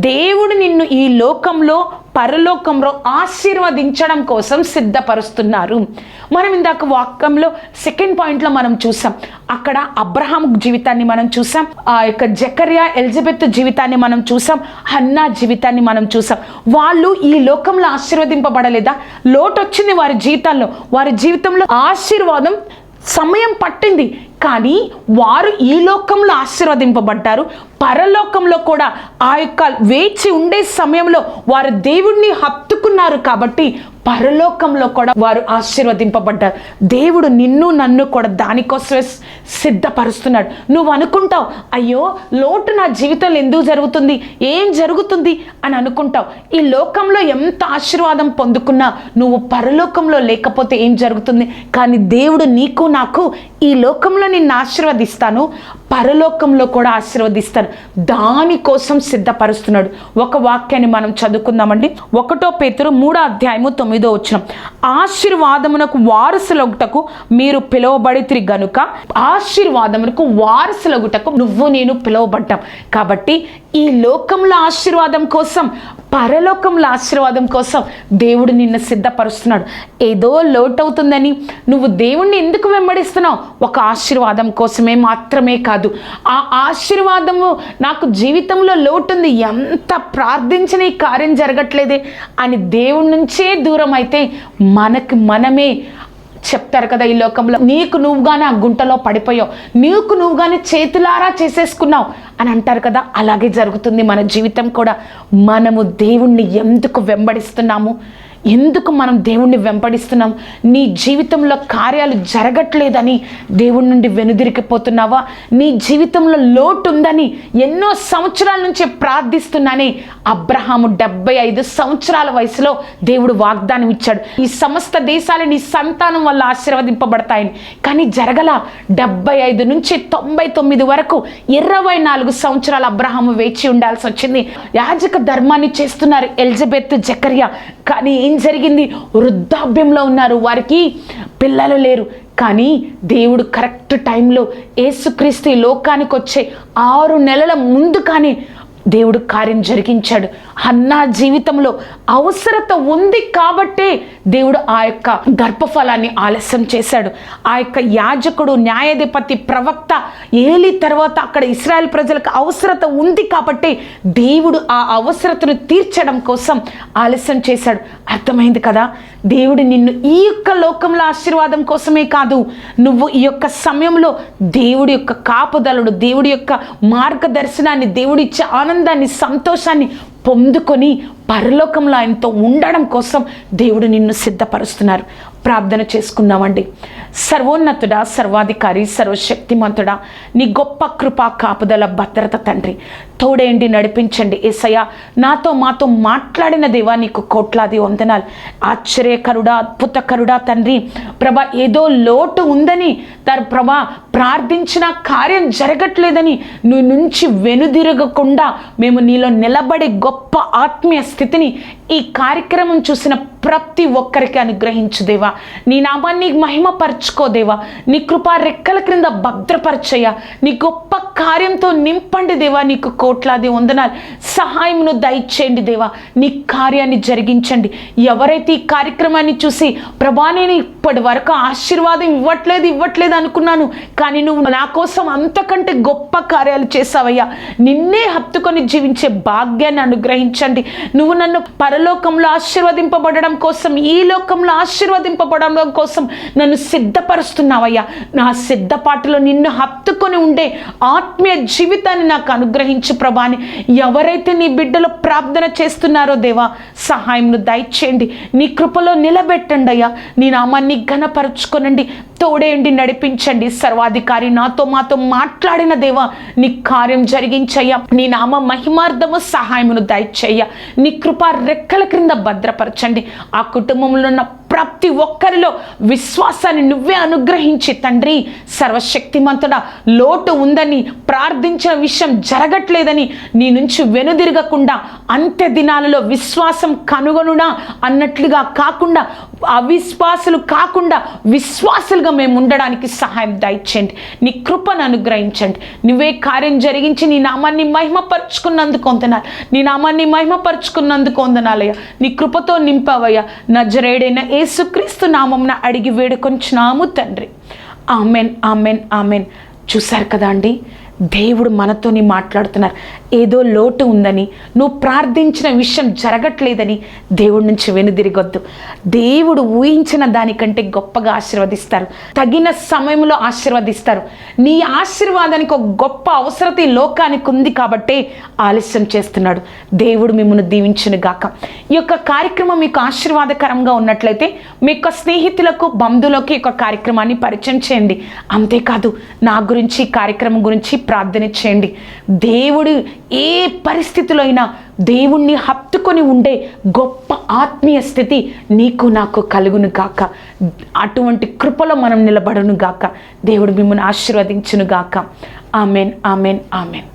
దేవుడు నిన్ను ఈ లోకంలో పరలోకంలో ఆశీర్వదించడం కోసం సిద్ధపరుస్తున్నారు. మనం ఇందాక వాక్యంలో సెకండ్ పాయింట్లో మనం చూసాం, అక్కడ అబ్రహాం జీవితాన్ని మనం చూసాం, ఆ యొక్క జకర్యా ఎలిజబెత్ జీవితాన్ని మనం చూసాం, హన్నా జీవితాన్ని మనం చూసాం. వాళ్ళు ఈ లోకంలో ఆశీర్వదింపబడలేదా? లోటు వచ్చింది వారి జీవితాల్లో, వారి జీవితంలో ఆశీర్వాదం సమయం పట్టింది, కానీ వారు ఈ లోకంలో ఆశీర్వదింపబడ్డారు. పరలోకంలో కూడా ఆ యొక్క వేచి ఉండే సమయంలో వారు దేవుణ్ణి హత్తుకున్నారు కాబట్టి పరలోకంలో కూడా వారు ఆశీర్వదింపబడ్డారు. దేవుడు నిన్ను నన్ను కూడా దానికోసమే సిద్ధపరుస్తున్నాడు. నువ్వు అనుకుంటావు, అయ్యో లోటు నా జీవితంలో ఎందుకు జరుగుతుంది, ఏం జరుగుతుంది అని అనుకుంటావు. ఈ లోకంలో ఎంత ఆశీర్వాదం పొందుకున్నా నువ్వు పరలోకంలో లేకపోతే ఏం జరుగుతుంది? కానీ దేవుడు నీకు నాకు ఈ లోకంలో నిన్ను ఆశీర్వదిస్తాను, పరలోకంలో కూడా ఆశీర్వదిస్తాను, దానికోసం సిద్ధపరుస్తున్నాడు. ఒక వాక్యాన్ని మనం చదువుకుందామండి. 1 పేతురు 3:9 ఆశీర్వాదమునకు వారసులగుటకు మీరు పిలువబడితిరి గనుక ఆశీర్వాదమునకు వారసులగుటకు నువ్వు నేను పిలువబడ్డాం. కాబట్టి ఈ లోకంలో ఆశీర్వాదం కోసం, పరలోకంలో ఆశీర్వాదం కోసం దేవుడు నిన్ను సిద్ధపరుస్తున్నాడు. ఏదో లోటవుతుందని నువ్వు దేవుణ్ణి ఎందుకు వెంబడిస్తున్నావు? ఒక ఆశీర్వాదం కోసమే మాత్రమే కాదు. ఆ ఆశీర్వాదము నాకు జీవితంలో లోటుంది, ఎంత ప్రార్థించిన ఈ కార్యం జరగట్లేదే అని దేవుడి నుంచే దూరం అయితే మనకు మనమే చెప్తారు కదా, ఈ లోకంలో నీకు నువ్వుగానే ఆ గుంటలో పడిపోయావు, నీకు నువ్వుగానే చేతులారా చేసేసుకున్నావు అని అంటారు కదా. అలాగే జరుగుతుంది మన జీవితం కూడా. మనము దేవుణ్ణి ఎందుకు వెంబడిస్తున్నాము? ఎందుకు మనం దేవుణ్ణి వెంబడిస్తున్నాం? నీ జీవితంలో కార్యాలు జరగట్లేదని దేవుడి నుండి వెనుదిరిగిపోతున్నావా? నీ జీవితంలో లోటు ఉందని ఎన్నో సంవత్సరాల నుంచి ప్రార్థిస్తున్నానే. అబ్రహాము 75 సంవత్సరాల వయసులో దేవుడు వాగ్దానం ఇచ్చాడు, ఈ సమస్త దేశాలు నీ సంతానం వల్ల ఆశీర్వదింపబడతాయని. కానీ జరగల. 75 నుంచి 99 వరకు 24 సంవత్సరాలు అబ్రహాము వేచి ఉండాల్సి వచ్చింది. యాజక ధర్మాన్ని చేస్తున్నారు ఎలిజబెత్, జకర్యా, కానీ ఏం జరిగింది? వృద్ధాప్యంలో ఉన్నారు, వారికి పిల్లలు లేరు. కానీ దేవుడు కరెక్ట్ టైంలో యేసుక్రీస్తు ఈ లోకానికి వచ్చే 6 నెలల ముందు కానీ దేవుడు కార్యం జరిగించాడు. హన్నా జీవితంలో అవసరత ఉంది కాబట్టే దేవుడు ఆ యొక్క గర్భఫలాన్ని ఆలస్యం చేశాడు. ఆ యొక్క యాజకుడు, న్యాయాధిపతి, ప్రవక్త ఏలి తర్వాత అక్కడ ఇశ్రాయేల్ ప్రజలకు అవసరత ఉంది కాబట్టి దేవుడు ఆ అవసరతను తీర్చడం కోసం ఆలస్యం చేశాడు. అర్థమైంది కదా? దేవుడు నిన్ను ఈ యొక్క లోకంలో ఆశీర్వాదం కోసమే కాదు, నువ్వు ఈ యొక్క సమయంలో దేవుడి యొక్క కాపుదలను, దేవుడి యొక్క మార్గదర్శనాన్ని, దేవుడిచ్చే ఆనందాన్ని, సంతోషాన్ని పొందుకొని పరలోకంలో ఆయనతో ఉండడం కోసం దేవుడు నిన్ను సిద్ధపరుస్తున్నారు. ప్రార్థన చేసుకుందామండి. సర్వోన్నతుడా, సర్వాధికారి, సర్వశక్తిమంతుడా, నీ గొప్ప కృపా కాపుదల భద్రత తండ్రి తోడేండి, నడిపించండి. యేసయ్యా, నాతో మాతో మాట్లాడిన దేవా నీకు కోట్లాది వందనాలు. ఆశ్చర్యకరుడా, అద్భుతకరుడా తండ్రి, ప్రభా ఏదో లోటు ఉందని ప్రభా ప్రార్థించిన కార్యం జరగట్లేదని నీ నుంచి వెనుదిరగకుండా మేము నీలో నిలబడే గొప్ప ఆత్మీయ స్థితిని ఈ కార్యక్రమం చూసిన ప్రతి ఒక్కరికి అనుగ్రహించు దేవా. నీ నామాన్ని మహిమపరచుకో దేవా. నీ కృపా రెక్కల క్రింద భద్రపరచయ్యా. నీ గొప్ప కార్యంతో నింపండి దేవా. నీకు కోట్లాది వందనాలు. సహాయమును దయచేయండి దేవా. నీ కార్యాన్ని జరిగించండి. ఎవరైతే ఈ కార్యక్రమాన్ని చూసి ప్రభా నేను ఇప్పటి వరకు ఆశీర్వాదం ఇవ్వట్లేదు అనుకున్నాను, కానీ నువ్వు నా కోసం అంతకంటే గొప్ప కార్యాలు చేసావయ్యా. నిన్నే హత్తుకొని జీవించే భాగ్యాన్ని అనుగ్రహించండి. నువ్వు నన్ను పరలోకంలో ఆశీర్వదింపబడడం కోసం, ఈ లోకంలో ఆశీర్వదింపబడడం కోసం నన్ను సిద్ధపరుస్తున్నావయ్యా. నా సిద్ధపాటులో నిన్ను హత్తుకొని ఉండే ఆత్మీయ జీవితాన్ని నాకు అనుగ్రహించు ప్రభాని. ఎవరైతే నీ బిడ్డలో ప్రార్థన చేస్తున్నారో దేవా, సహాయంను దయచేయండి. నీ కృపలో నిలబెట్టండి అయ్యా. నీ నామాన్ని ఘనపరుచుకొనండి, తోడేయండి, నడిపించండి. సర్వాధికారి నాతో మాతో మాట్లాడిన దేవా, నీ కార్యం జరిగించయ్యా. నీ నామ మహిమార్థము సహాయమును దయచేయ్యా. నీ కృప రెక్కల క్రింద భద్రపరచండి. ఆ కుటుంబంలో ఉన్న ప్రతి ఒక్కరిలో విశ్వాసాన్ని నువ్వే అనుగ్రహించి తండ్రి, సర్వశక్తిమంతుడా, లోటు ఉందని ప్రార్థించిన విషయం జరగట్లేదని నీ నుంచి వెనుదిరగకుండా అంత్య దినాలలో విశ్వాసం కనుగొనునా అన్నట్లుగా కాకుండా, అవిశ్వాసులు కాకుండా విశ్వాసులుగా మేము ఉండడానికి సహాయం దయచేయండి. నీ కృపను అనుగ్రహించండి. నువ్వే కార్యం జరిగించి నీ నామాన్ని మహిమపరుచుకున్నందుకు వందనాలు. నీ నామాన్ని మహిమపరుచుకున్నందుకు వందనాలయ్యా. నీ కృపతో నింపవయ్యా. నజరేయుడైన యేసుక్రీస్తు నామమున అడిగి వేడుకొంచున్నాము తండ్రి. Amen, amen, amen. చూశారు కదా అండి, దేవుడు మనతోని మాట్లాడుతున్నారు. ఏదో లోటు ఉందని, నువ్వు ప్రార్థించిన విషయం జరగట్లేదని దేవుడి నుంచి వెనుదిరగొద్దు. దేవుడు ఊహించిన దానికంటే గొప్పగా ఆశీర్వదిస్తారు. తగిన సమయంలో ఆశీర్వదిస్తారు. నీ ఆశీర్వాదానికి ఒక గొప్ప అవసరత ఈ లోకానికి ఉంది కాబట్టే ఆలస్యం చేస్తున్నాడు. దేవుడు మిమ్మల్ని దీవించును గాక. ఈ యొక్క కార్యక్రమం మీకు ఆశీర్వాదకరంగా ఉన్నట్లయితే మీ యొక్క స్నేహితులకు, బంధువులకు ఈ యొక్క కార్యక్రమాన్ని పరిచయం చేయండి. అంతేకాదు, నా గురించి, ఈ కార్యక్రమం గురించి ప్రార్థన చేయండి. దేవుడు ఏ పరిస్థితిలో అయినా దేవుణ్ణి హత్తుకొని ఉండే గొప్ప ఆత్మీయ స్థితి నీకు నాకు కలుగును గాక. అటువంటి కృపలో మనం నిలబడును గాక. దేవుడు మిమ్మల్ని ఆశీర్వదించును గాక. Amen, amen, amen.